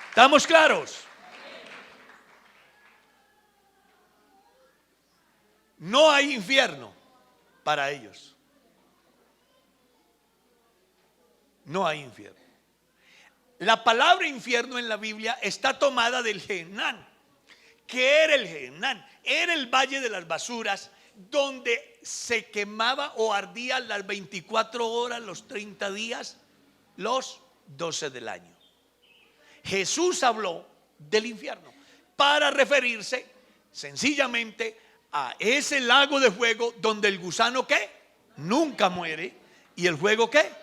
B: ¿Estamos claros? No hay infierno para ellos. No hay infierno. La palabra infierno en la Biblia está tomada del Gehenán. ¿Qué era el Gehenán? Era el valle de las basuras, donde se quemaba o ardía las 24 horas, los 30 días, los 12 del año. Jesús habló del infierno para referirse sencillamente a ese lago de fuego donde el gusano ¿qué? Nunca muere. ¿Y el fuego qué?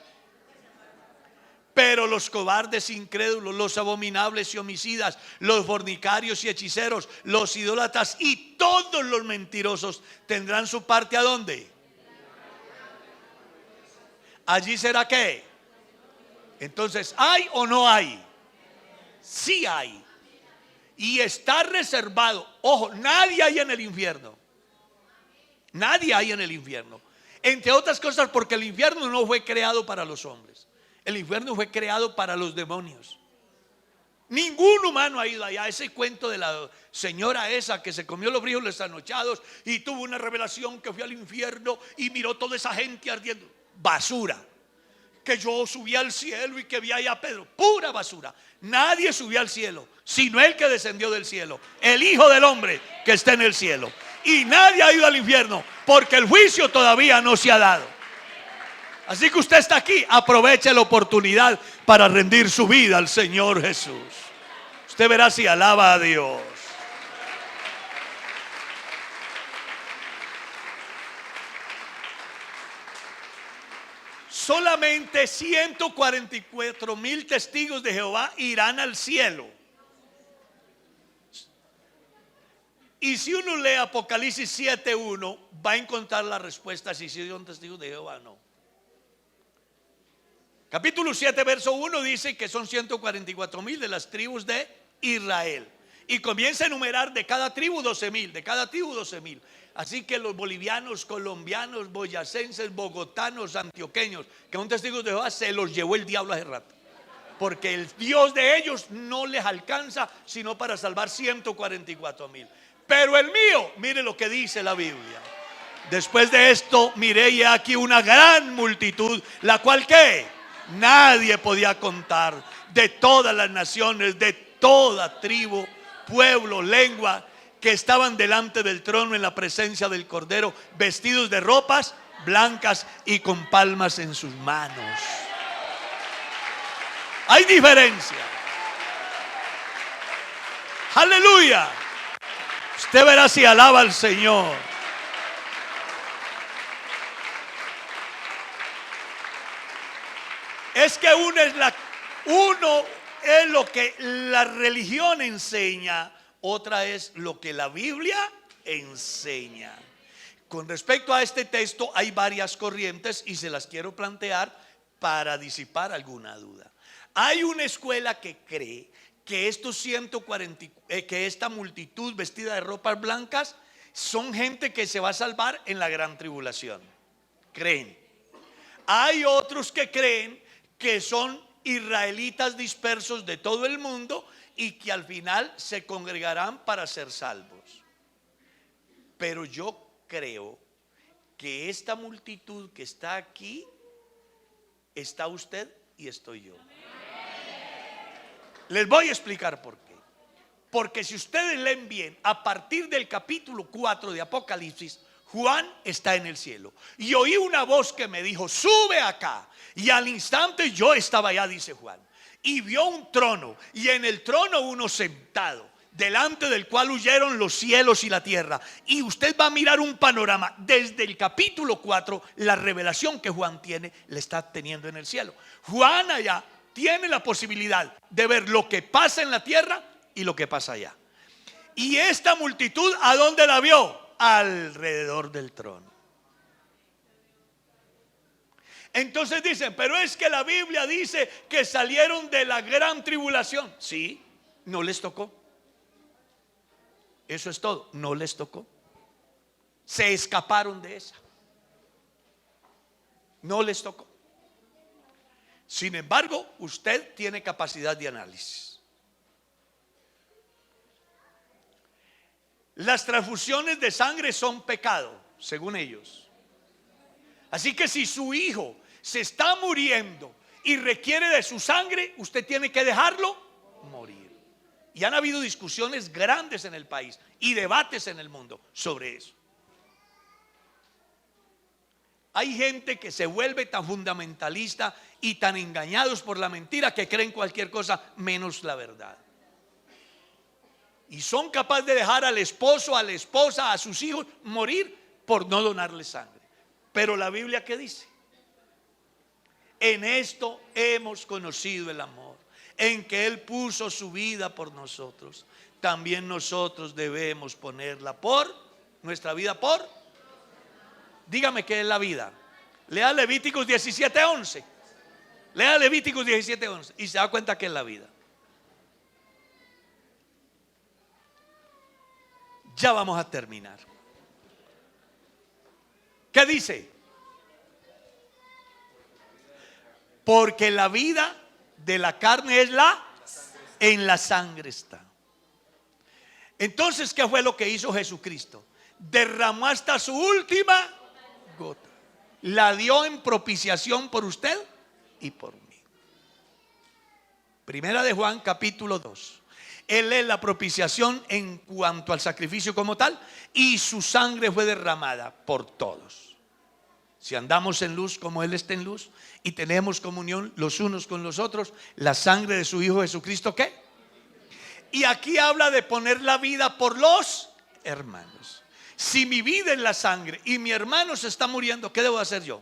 B: Pero los cobardes, incrédulos, los abominables y homicidas, los fornicarios y hechiceros, los idólatras y todos los mentirosos tendrán su parte ¿a dónde? Allí será ¿qué? Entonces, ¿hay o no hay? Sí hay. Y está reservado. Ojo, nadie hay en el infierno. Nadie hay en el infierno. Entre otras cosas porque el infierno no fue creado para los hombres. El infierno fue creado para los demonios. Ningún humano ha ido allá. Ese cuento de la señora esa que se comió los frijoles anochados y tuvo una revelación que fue al infierno y miró toda esa gente ardiendo. Basura. Que yo subí al cielo y que vi allá a Pedro. Pura basura. Nadie subió al cielo, sino el que descendió del cielo, el Hijo del Hombre que está en el cielo. Y nadie ha ido al infierno porque el juicio todavía no se ha dado. Así que usted está aquí, aproveche la oportunidad para rendir su vida al Señor Jesús. Usted verá si alaba a Dios. Solamente 144,000 testigos de Jehová irán al cielo. Y si uno lee Apocalipsis 7:1, va a encontrar la respuesta si son testigos de Jehová o no. Capítulo 7, verso 1 dice que son 144,000 de las tribus de Israel. Y comienza a enumerar de cada tribu 12,000, de cada tribu 12,000. Así que los bolivianos, colombianos, boyacenses, bogotanos, antioqueños, que son testigos de Jehová, se los llevó el diablo hace rato. Porque el Dios de ellos no les alcanza sino para salvar 144,000. Pero el mío, mire lo que dice la Biblia. Después de esto miré y aquí una gran multitud, la cual ¿qué? Nadie podía contar, de todas las naciones, de toda tribu, pueblo, lengua, que estaban delante del trono en la presencia del Cordero, vestidos de ropas blancas y con palmas en sus manos. Hay diferencia. Aleluya. Usted verá si alaba al Señor. Es que uno es lo que la religión enseña, otra es lo que la Biblia enseña. Con respecto a este texto hay varias corrientes y se las quiero plantear para disipar alguna duda. Hay una escuela que cree que que esta multitud vestida de ropas blancas son gente que se va a salvar en la gran tribulación. Creen. Hay otros que creen que son israelitas dispersos de todo el mundo y que al final se congregarán para ser salvos. Pero yo creo que esta multitud que está aquí, está usted y estoy yo. Les voy a explicar por qué. Porque si ustedes leen bien, a partir del capítulo 4 de Apocalipsis, Juan está en el cielo y oí una voz que me dijo: sube acá. Y al instante yo estaba allá, dice Juan, y vio un trono y en el trono uno sentado, delante del cual huyeron los cielos y la tierra. Y usted va a mirar un panorama desde el capítulo 4, la revelación que Juan tiene, le está teniendo en el cielo. Juan allá tiene la posibilidad de ver lo que pasa en la tierra y lo que pasa allá. Y esta multitud, ¿a dónde la vio? Alrededor del trono. Entonces dicen, pero es que la Biblia dice que salieron de la gran tribulación. Sí, no les tocó. Eso es todo, no les tocó. Se escaparon de esa. No les tocó. Sin embargo, usted tiene capacidad de análisis. Las transfusiones de sangre son pecado, según ellos. Así que si su hijo se está muriendo y requiere de su sangre, usted tiene que dejarlo morir. Y han habido discusiones grandes en el país y debates en el mundo sobre eso. Hay gente que se vuelve tan fundamentalista y tan engañados por la mentira que creen cualquier cosa menos la verdad. Y son capaces de dejar al esposo, a la esposa, a sus hijos morir por no donarle sangre. Pero la Biblia, ¿qué dice? En esto hemos conocido el amor, en que Él puso su vida por nosotros. También nosotros debemos ponerla por nuestra vida por. Dígame qué es la vida. Lea Levíticos 17:11. Lea Levíticos 17:11 y se da cuenta que es la vida. Ya vamos a terminar. ¿Qué dice? Porque la vida de la carne es en la sangre está. Entonces, ¿qué fue lo que hizo Jesucristo? Derramó hasta su última gota. La dio en propiciación por usted y por mí. Primera de Juan, capítulo 2. Él es la propiciación en cuanto al sacrificio como tal, y su sangre fue derramada por todos. Si andamos en luz como Él está en luz y tenemos comunión los unos con los otros, la sangre de su Hijo Jesucristo, ¿qué? Y aquí habla de poner la vida por los hermanos. Si mi vida es la sangre y mi hermano se está muriendo, ¿qué debo hacer yo?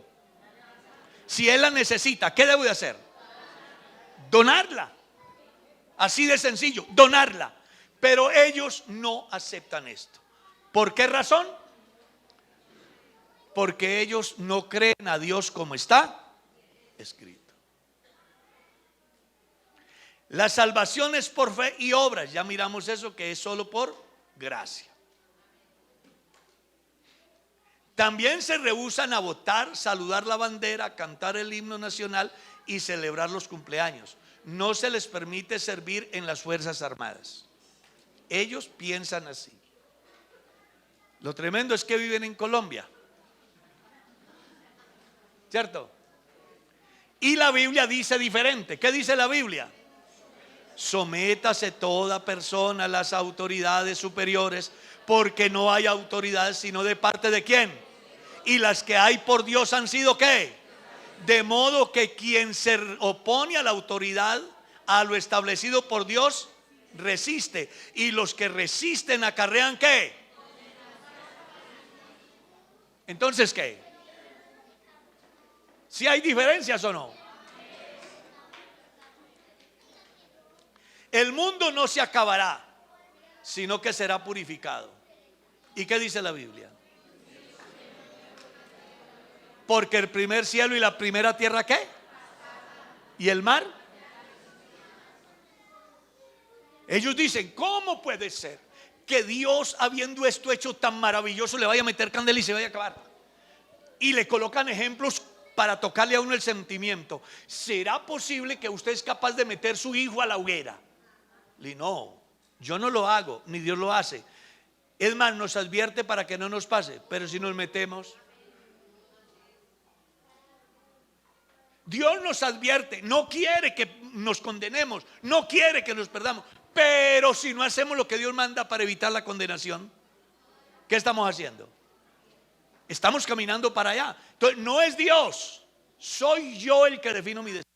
B: Si él la necesita, ¿qué debo de hacer? Donarla. Así de sencillo, donarla. Pero ellos no aceptan esto. ¿Por qué razón? Porque ellos no creen a Dios como está escrito. La salvación es por fe y obras. Ya miramos eso, que es solo por gracia. También se rehúsan a votar, saludar la bandera, cantar el himno nacional y celebrar los cumpleaños. No se les permite servir en las Fuerzas Armadas. Ellos piensan así. Lo tremendo es que viven en Colombia, ¿cierto? Y la Biblia dice diferente. ¿Qué dice la Biblia? Sométase toda persona a las autoridades superiores, porque no hay autoridad sino de parte de ¿quién? Y las que hay por Dios han sido ¿qué? De modo que quien se opone a la autoridad, a lo establecido por Dios, resiste. Y los que resisten acarrean ¿qué? Entonces, ¿qué? ¿Si hay diferencias o no? El mundo no se acabará, sino que será purificado. ¿Y qué dice la Biblia? Porque el primer cielo y la primera tierra, ¿qué? ¿Y el mar? Ellos dicen, ¿cómo puede ser que Dios, habiendo esto hecho tan maravilloso, le vaya a meter candela y se vaya a acabar? Y le colocan ejemplos para tocarle a uno el sentimiento. ¿Será posible que usted es capaz de meter su hijo a la hoguera? Y no, yo no lo hago, ni Dios lo hace. Es más, nos advierte para que no nos pase. Pero si nos metemos, Dios nos advierte, no quiere que nos condenemos, no quiere que nos perdamos. Pero si no hacemos lo que Dios manda para evitar la condenación, ¿qué estamos haciendo? Estamos caminando para allá. Entonces no es Dios, soy yo el que defino mi destino.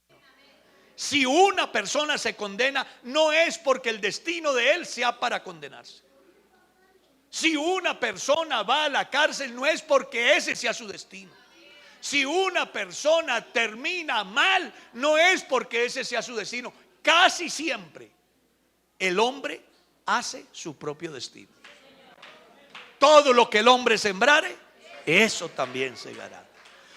B: Si una persona se condena, no es porque el destino de él sea para condenarse. Si una persona va a la cárcel, no es porque ese sea su destino. Si una persona termina mal, no es porque ese sea su destino. Casi siempre el hombre hace su propio destino. Todo lo que el hombre sembrare, eso también segará.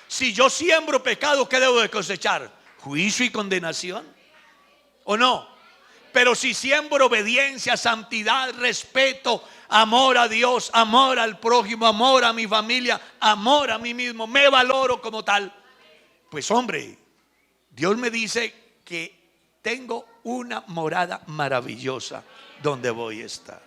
B: Si yo siembro pecado, ¿qué debo de cosechar? Juicio y condenación, ¿o no? Pero si siembro obediencia, santidad, respeto, amor a Dios, amor al prójimo, amor a mi familia, amor a mí mismo, me valoro como tal, Pues hombre, Dios me dice que tengo una morada maravillosa donde voy a estar.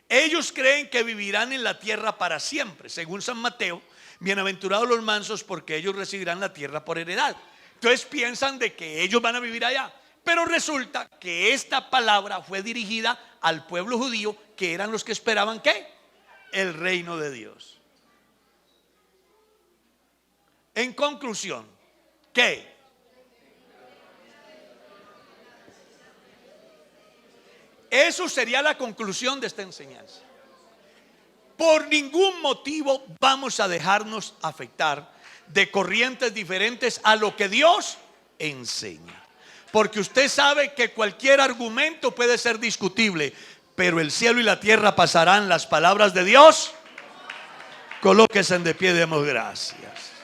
B: Ellos creen que vivirán en la tierra para siempre. Según San Mateo, bienaventurados los mansos porque ellos recibirán la tierra por heredad. Entonces piensan de que ellos van a vivir allá. Pero resulta que esta palabra fue dirigida al pueblo judío, que eran los que esperaban ¿qué? El reino de Dios. En conclusión, ¿qué? Eso sería la conclusión de esta enseñanza. Por ningún motivo vamos a dejarnos afectar de corrientes diferentes a lo que Dios enseña. Porque usted sabe que cualquier argumento puede ser discutible, pero el cielo y la tierra pasarán, las palabras de Dios. Colóquese de pie, demos gracias.